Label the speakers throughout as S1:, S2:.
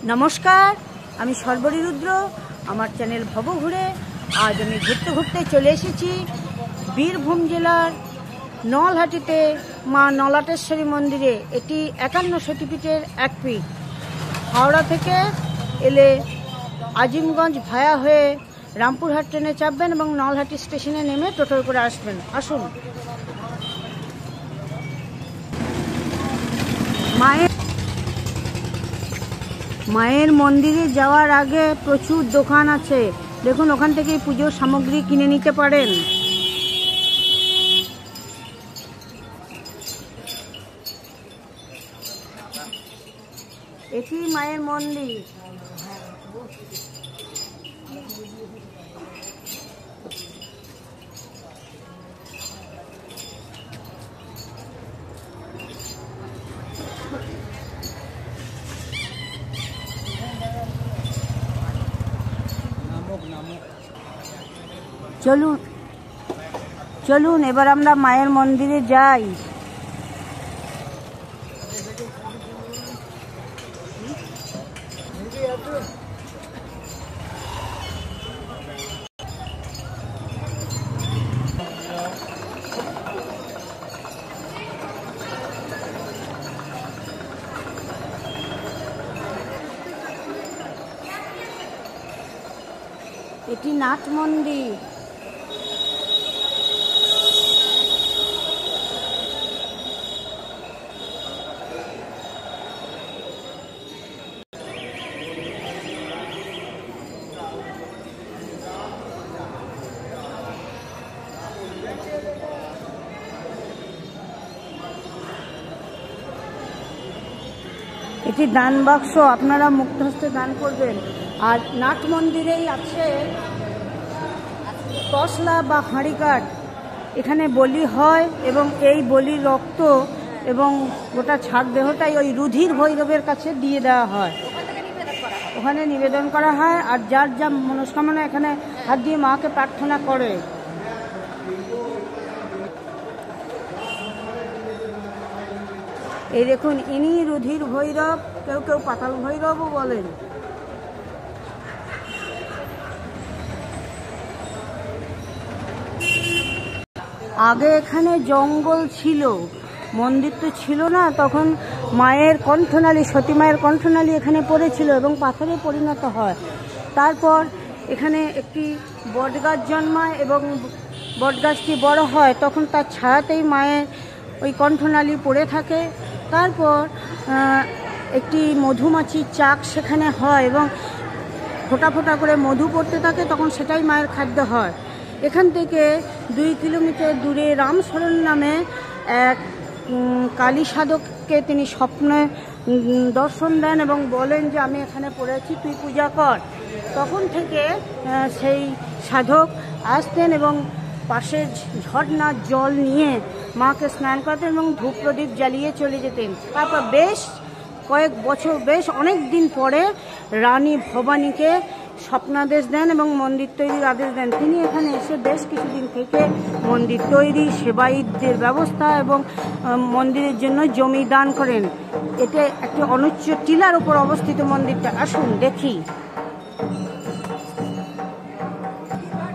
S1: নমস্কার, আমি সর্বরী রুদ্র, আমার চ্যানেল ভব ঘুরে। আজ আমি ঘুরতে ঘুরতে চলে এসেছি বীরভূম জেলার নলহাটিতে মা নলাটেশ্বরী মন্দিরে। এটি 51 শক্তিপীঠের এক পীঠ। হাওড়া থেকে এলে আজিমগঞ্জ ভায়া হয়ে রামপুরহাট ট্রেনে চাপবেন এবং নলহাটি স্টেশনে নেমে টোটোয় করে আসবেন। আসুন। মায়ের মন্দিরে যাওয়ার আগে প্রচুর দোকান আছে, দেখুন ওখান থেকে পুজোর সামগ্রী কিনে নিতে পারেন। এটি মায়ের মন্দির। চলুন এবার আমরা মায়ের মন্দিরে যাই। এটি নাট মন্দির। এটি দান বাক্স, আপনারা মুক্ত হস্তে দান করবেন। আর নাট মন্দিরেই আছে তসলা বা হাঁড়িকাঠ। এখানে বলি হয় এবং এই বলির রক্ত এবং গোটা ছাড় দেহটাই ওই রুধির ভৈরবের কাছে দিয়ে দেওয়া হয়, ওখানে নিবেদন করা হয়। আর যার যা মনস্কামনা এখানে হাত দিয়ে মাকে প্রার্থনা করে। এই দেখুন, ইনি রুধির ভৈরব, কেউ কেউ পাতাল ভৈরবও বলেন। আগে এখানে জঙ্গল ছিল, মন্দির তো ছিল না, তখন মায়ের কণ্ঠনালী, সতী মায়ের কণ্ঠনালী এখানে পড়েছিল এবং পাথরে পরিণত হয়। তারপর এখানে একটি বটগাছ জন্মায় এবং বটগাছটি বড় হয়, তখন তার ছায়াতেই মায়ের ওই কণ্ঠনালী পড়ে থাকে। তারপর একটি মধুমাছির চাক সেখানে হয় এবং ফোঁটা ফোঁটা করে মধু পড়তে থাকে, তখন সেটাই মায়ের খাদ্য হয়। এখান থেকে 2 কিলোমিটার দূরে রামশরণ নামে এক কালী সাধককে তিনি স্বপ্নে দর্শন দেন এবং বলেন যে আমি এখানে পড়েছি, তুই পূজা কর। তখন থেকে সেই সাধক আসতেন এবং পাশের ঝর্ণার জল নিয়ে মাকে স্নান করতেন এবং ধূপ প্রদীপ জ্বালিয়ে চলে যেতেন। তারপর বেশ কয়েক বছর, বেশ অনেক দিন পরে রানী ভবানীকে স্বপ্নাদেশ দেন এবং মন্দির তৈরির আদেশ দেন। তিনি এখানে এসে বেশ কিছুদিন থেকে মন্দির তৈরি, সেবায়িতদের ব্যবস্থা এবং মন্দিরের জন্য জমি দান করেন। এতে একটি অনুচ্চ টিলার উপর অবস্থিত মন্দিরটা। আসুন দেখি।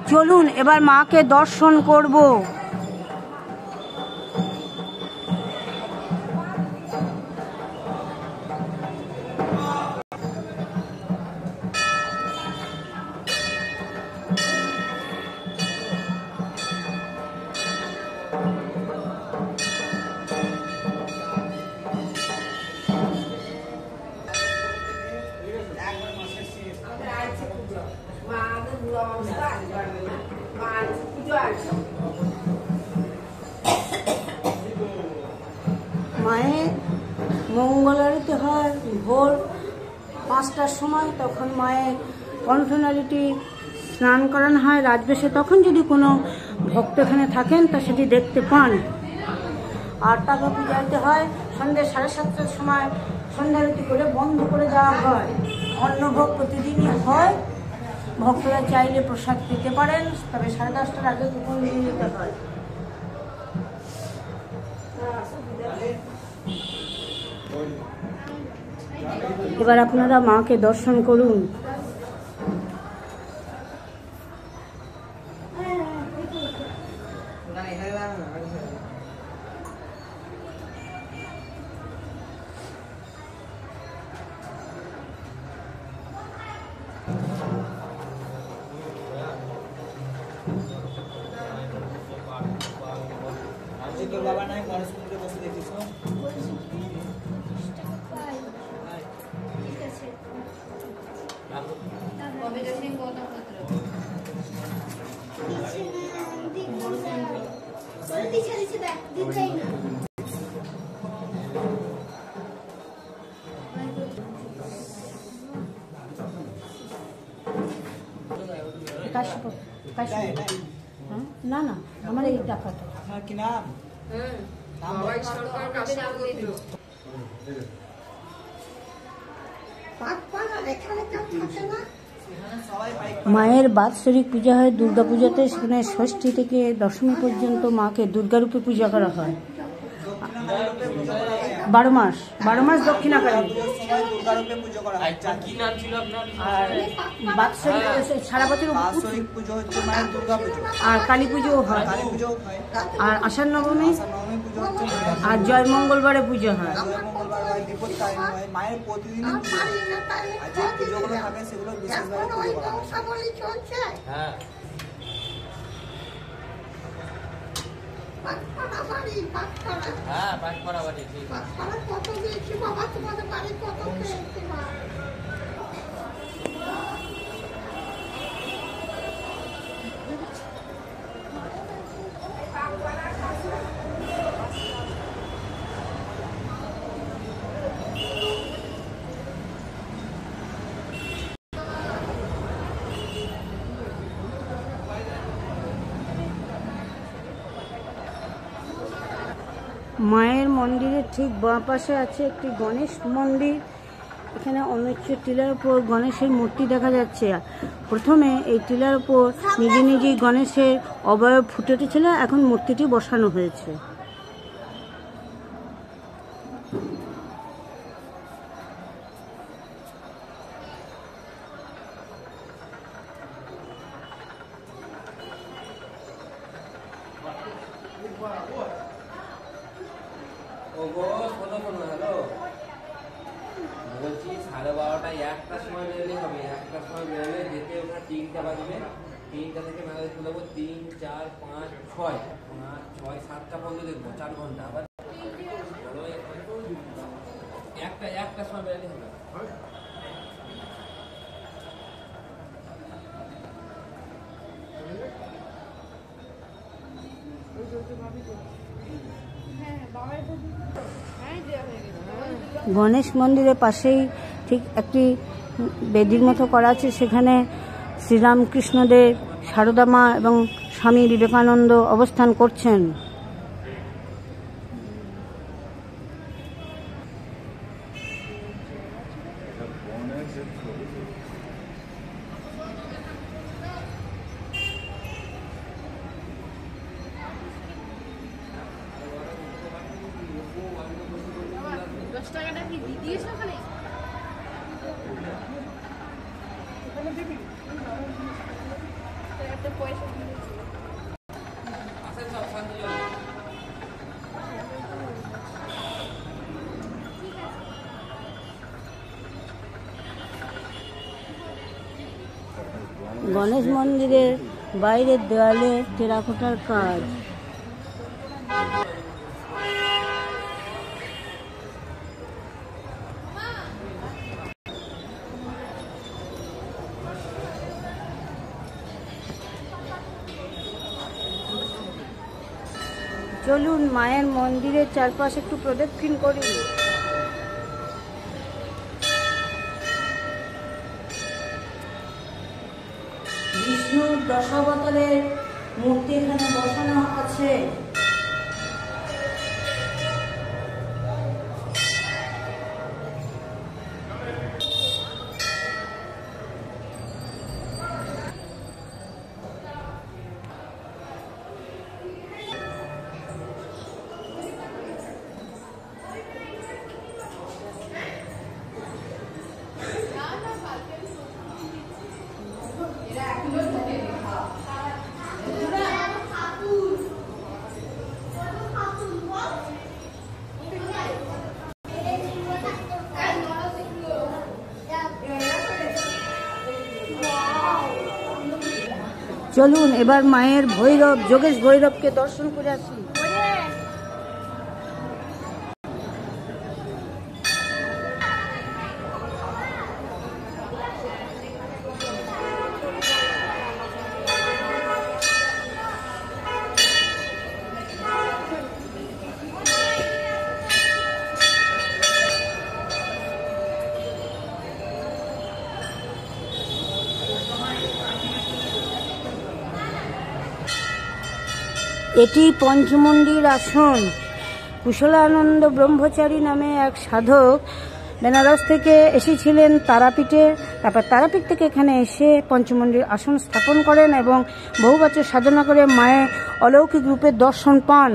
S1: চলুন এবার মাকে দর্শন করব। মায়ের মঙ্গল আরতি হয় ভোর 5টার সময়, তখন মায়ের কণ্ঠনালীটি স্নান করানো হয় রাজবেশে। তখন যদি কোনো ভক্ত এখানে থাকেন তা সেটি দেখতে পান। আর টাকা পূজাতে হয় সন্ধ্যে 7:30টার সময় সন্ধ্যারতি করে বন্ধ করে দেওয়া হয়। অন্নভোগ প্রতিদিনই হয়, ভক্তরা চাইলে প্রসাদ পেতে পারেন, তবে 10:30টার আগে কুপন দিয়ে নিতে হয়। এবার আপনারা মাকে দর্শন করুন।
S2: বাবা নাই গণেশ মন্দিরে বসে দেখেছ?
S1: না না, আমার এই টাকাটা
S2: কি নাম?
S1: মায়ের বাৎসরিক পূজা হয় দুর্গাপূজাতে, সেখানে ষষ্ঠী থেকে দশমী পর্যন্ত মাকে দুর্গারূপে পূজা করা হয়। 12 মাস দক্ষিণাকালী। আর বাৎসরিক সারা বছর
S2: পুজো হচ্ছে মায়ের দুর্গা পুজো,
S1: আর কালী পুজোও হয়, আর আষাঢ় নবমী আর জয় মঙ্গলবারে পুজো হয়।
S2: মায়ের প্রতিদিন পুজোগুলো থাকে সেগুলো বিশেষভাবে পুজো করা হয়।
S1: মায়ের মন্দিরের ঠিক বাঁ পাশে আছে একটি গণেশ মন্দির। এখানে অনুচ্চ টিলার উপর গণেশের মূর্তি দেখা যাচ্ছে। প্রথমে এই টিলার উপর নিজে নিজেই গণেশের অবয়ব ফুটে উঠেছিল, এখন মূর্তিটি বসানো হয়েছে।
S3: বলছি 12:30 1টার সময় বেরোলেই হবে। 1টার সময় বেরোলে যেতে ওখানে 3টা বাজবে। 3টা থেকে মেলা দেখতে যাবো 3, 4, 5, 6, 7টা পর্যন্ত দেখবো, 4 ঘন্টা। আবার 1টার সময় বেরোলেই হবে।
S1: গণেশ মন্দিরের পাশেই ঠিক একটি বেদির মতো করা আছে, সেখানে শ্রীরামকৃষ্ণদেব, সারদা মা এবং স্বামী বিবেকানন্দ অবস্থান করছেন। গণেশ মন্দিরের বাইরের দেওয়ালে টেরাকোটার কাজ। চলুন মায়ের মন্দিরের চারপাশে একটু প্রদক্ষিণ করি। বিষ্ণুর দশাবতারের মূর্তি এখানে বসানো আছে। চলুন এবার মায়ের ভৈরব যোগেশ ভৈরবকে দর্শন করে আসি। এটি পঞ্চমন্ডির আসন। কুশলানন্দ ব্রহ্মচারী নামে এক সাধক বেনারস থেকে এসেছিলেন তারাপীঠে, তারপর তারাপীঠ থেকে এখানে এসে পঞ্চমন্ডির আসন স্থাপন করেন এবং বহু বছর সাধনা করে মায়ের অলৌকিক রূপের দর্শন পান।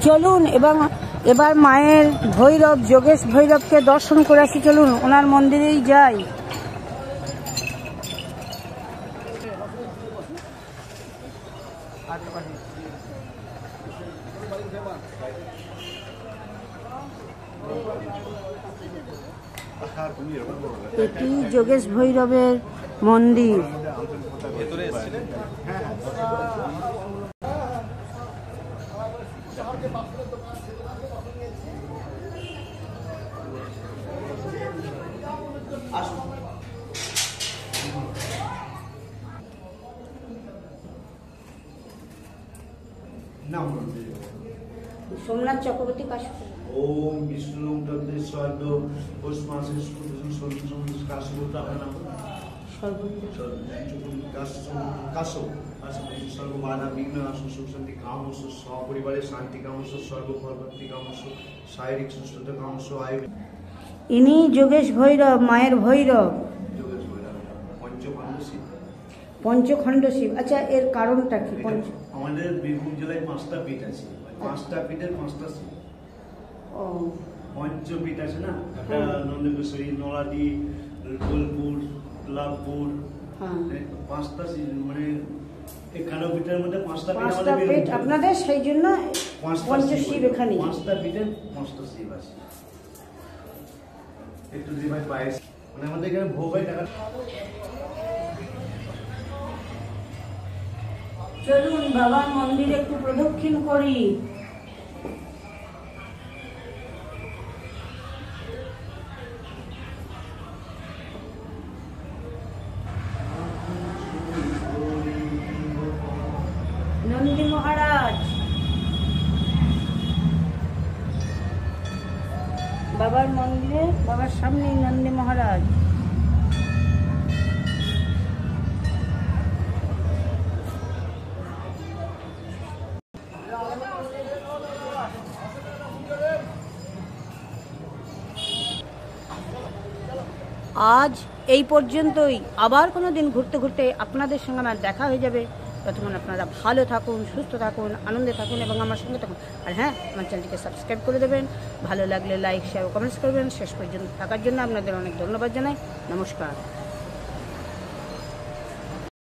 S1: চলুন এবার মায়ের ভৈরব যোগেশ ভৈরবকে দর্শন করে আসি। চলুন ওনার মন্দিরেই যাই। এটি যোগেশ ভৈরবের মন্দির। সোমনাথ চক্রবর্তী কাশী।
S4: ওম বিষ্ণু তন্ত্রে স্বর্গ পুষ্পাশে কাশবুতাহনা সর্ববাধা বিঘ্ন আসু সুখ শান্তি কামস সপরিবারে শান্তি কামস সর্বভর্তি কামস শারীরিক সুস্থতা কামস আয়ু।
S1: ইনি যোগেশ ভৈরব, মায়ের ভৈরব, পঞ্চখণ্ড শিব। আচ্ছা, এর কারণটা কি?
S4: আমাদের বীরভূম জেলায় 5টা পীঠ আছে, 5টা পীঠের 5টা শিব। পঞ্চপীঠ আছে না, একটা নন্দকেশ্বরী, নলাদি, বোলপুর, লাভপুর, 5টা মানে এখানে পীঠের মধ্যে 5টা পীঠ
S1: আপনাদের, সেই জন্য পঞ্চশিব এখানে।
S4: 5টা পীঠের 5টা শিব আছে। একটু দিবাই পায়েস মানে আমাদের এখানে ভোগ হয় টাকা।
S1: চলুন বাবার মন্দিরে একটু প্রদক্ষিণ করি। নন্দী মহারাজ, বাবার মন্দিরে বাবার সামনে নন্দী মহারাজ। আজ এই পর্যন্তই। আবার কোনো দিন ঘুরতে ঘুরতে আপনাদের সঙ্গে আমার দেখা হয়ে যাবে। ততক্ষণ আপনারা ভালো থাকুন, সুস্থ থাকুন, আনন্দে থাকুন এবং আমার সঙ্গে থাকুন। আর হ্যাঁ, আমার চ্যানেলটিকে সাবস্ক্রাইব করে দেবেন। ভালো লাগলে লাইক, শেয়ার ও কমেন্টস করবেন। শেষ পর্যন্ত থাকার জন্য আপনাদের অনেক ধন্যবাদ জানাই। নমস্কার।